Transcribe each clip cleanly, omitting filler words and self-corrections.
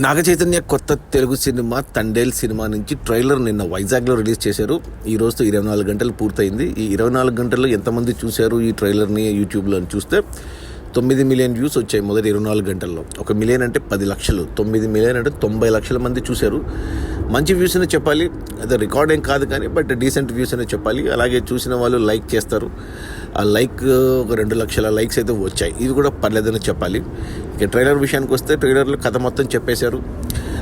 నాగ చైతన్య కొత్త Telugu cinema Thandel cinema నుంచి trailer నిన్న వైజాగ్లో రిలీజ్ చేశారు. ఈ రోజుతో 24 గంటలు పూర్తయింది. ఈ 24 గంటల్లో ఎంతమంది చూశారు ఈ ట్రైలర్ని యూట్యూబ్లో అని చూస్తే 9 మిలియన్ వ్యూస్ వచ్చాయి మొదటి 24 గంటల్లో. 1 మిలియన్ అంటే 10 లక్షలు, 9 మిలియన్ అంటే 90 లక్షల మంది చూశారు. మంచి వ్యూస్ అని చెప్పాలి, అదే రికార్డ్ ఏం కాదు కానీ బట్ డీసెంట్ వ్యూస్ అని చెప్పాలి. అలాగే చూసిన వాళ్ళు లైక్ చేస్తారు. ఆ లైక్ ఒక 2 లక్షల లైక్స్ అయితే వచ్చాయి. ఇది కూడా పర్లేదని చెప్పాలి. ఇక ట్రైలర్ విషయానికి వస్తే ట్రైలర్లో కథ మొత్తం చెప్పేశారు.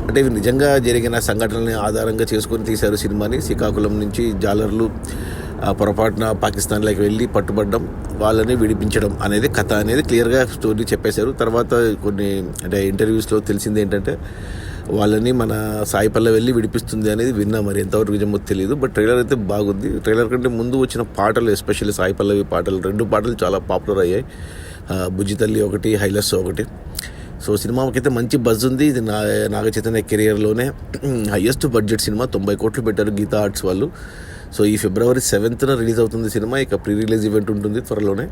అంటే ఇవి నిజంగా జరిగిన సంఘటనల్ని ఆధారంగా చేసుకొని తీశారు సినిమాని. శ్రీకాకుళం నుంచి జాలర్లు పొరపాటున పాకిస్తాన్లోకి వెళ్ళి పట్టుబడ్డం, వాళ్ళని విడిపించడం అనేది కథ అనేది క్లియర్గా స్టోరీ చెప్పేశారు. తర్వాత కొన్ని అంటే ఇంటర్వ్యూస్లో తెలిసింది ఏంటంటే వాళ్ళని మన సాయి పల్లవి వెళ్ళి విడిపిస్తుంది అనేది విన్నా. మరి ఎంతవరకు నిజమో తెలియదు. బట్ ట్రైలర్ అయితే బాగుంది. ట్రైలర్ కంటే ముందు వచ్చిన పాటలు, ఎస్పెషల్లీ సాయి పల్లవి పాటలు, 2 పాటలు చాలా పాపులర్ అయ్యాయి. బుజ్జి తల్లి ఒకటి, హైలస్ ఒకటి. సో సినిమాకైతే మంచి బజ్ ఉంది. ఇది Naga Chaitanya కెరియర్లోనే highest budget cinema. 90 కోట్లు పెట్టారు గీతా ఆర్ట్స్ వాళ్ళు. సో ఈ ఫిబ్రవరి 7th రిలీజ్ అవుతుంది సినిమా. ఇక ప్రీ రిలీజ్ ఈవెంట్ ఉంటుంది త్వరలోనే.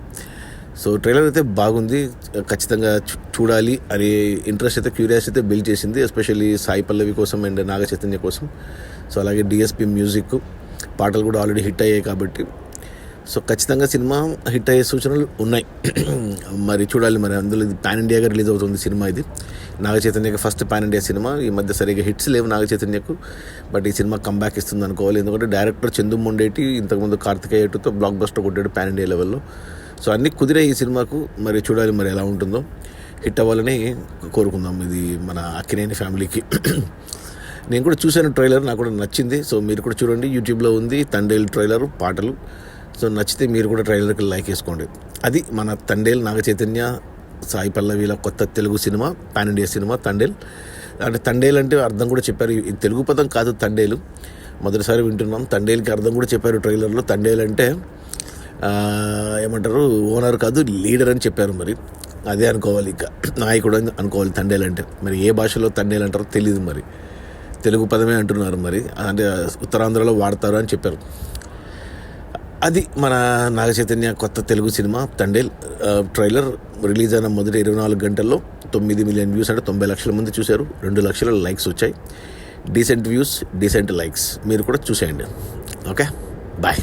సో ట్రైలర్ అయితే బాగుంది, ఖచ్చితంగా చూడాలి అనే ఇంట్రెస్ట్ అయితే, క్యూరియాసిటీ అయితే బిల్డ్ చేసింది, ఎస్పెషల్లీ సాయి పల్లవి కోసం అండ్ నాగ చైతన్య కోసం. సో అలాగే డిఎస్పి మ్యూజిక్, పాటలు కూడా ఆల్రెడీ హిట్ అయ్యాయి కాబట్టి సో ఖచ్చితంగా సినిమా హిట్ అయ్యే సూచనలు ఉన్నాయి. మరి చూడాలి. మరి అందులో ఇది పాన్ ఇండియాగా రిలీజ్ అవుతుంది సినిమా. ఇది నాగ చైతన్యకి ఫస్ట్ పాన్ ఇండియా సినిమా. ఈ మధ్య సరిగ్గా హిట్స్ లేవు నాగ చైతన్యకు, బట్ ఈ సినిమా కంబ్యాక్ ఇస్తుంది అనుకోవాలి. ఎందుకంటే డైరెక్టర్ చందు మొండేటి ఇంతకుముందు కార్తికేయ 2తో బ్లాక్ బస్టర్ కొట్టాడు పాన్ ఇండియా లెవెల్లో. సో అన్నీ కుదిరే ఈ సినిమాకు. మరి చూడాలి మరి ఎలా ఉంటుందో. హిట్ అవ్వాలని కోరుకుందాం ఇది మన అక్కినేని ఫ్యామిలీకి. నేను కూడా చూశాను ట్రైలర్, నాకు కూడా నచ్చింది. సో మీరు కూడా చూడండి, యూట్యూబ్లో ఉంది తండేల్ ట్రైలర్, పాటలు. సో నచ్చితే మీరు కూడా ట్రైలర్కి లైక్ వేసుకోండి. అది మన తండేల్, నాగ చైతన్య సాయి పల్లవిల కొత్త Telugu cinema, pan India cinema Thandel. అంటే తండేల్ అంటే అర్థం కూడా చెప్పారు. ఇది తెలుగు పదం కాదు తండేలు, మొదటిసారి వింటున్నాం. తండేల్కి అర్థం కూడా చెప్పారు ట్రైలర్లో. తండేల్ అంటే ఏమంటారు, ఓనర్ కాదు లీడర్ అని చెప్పారు. మరి అదే అనుకోవాలి, ఇక నాయకుడు అని అనుకోవాలి తండేల్ అంటే. మరి ఏ భాషలో తండేల్ అంటారో తెలియదు, మరి తెలుగు పదమే అంటున్నారు. మరి అంటే ఉత్తరాంధ్రలో వాడతారు అని చెప్పారు. అది మన నాగ చైతన్య కొత్త Telugu cinema Thandel. Trailer release అయిన మొదటి 24 గంటల్లో 9 మిలియన్ వ్యూస్ అంటే 90 లక్షల మంది చూశారు. 2 లక్షల లైక్స్ వచ్చాయి. Decent views, decent likes. మీరు కూడా చూసేయండి. Okay, bye.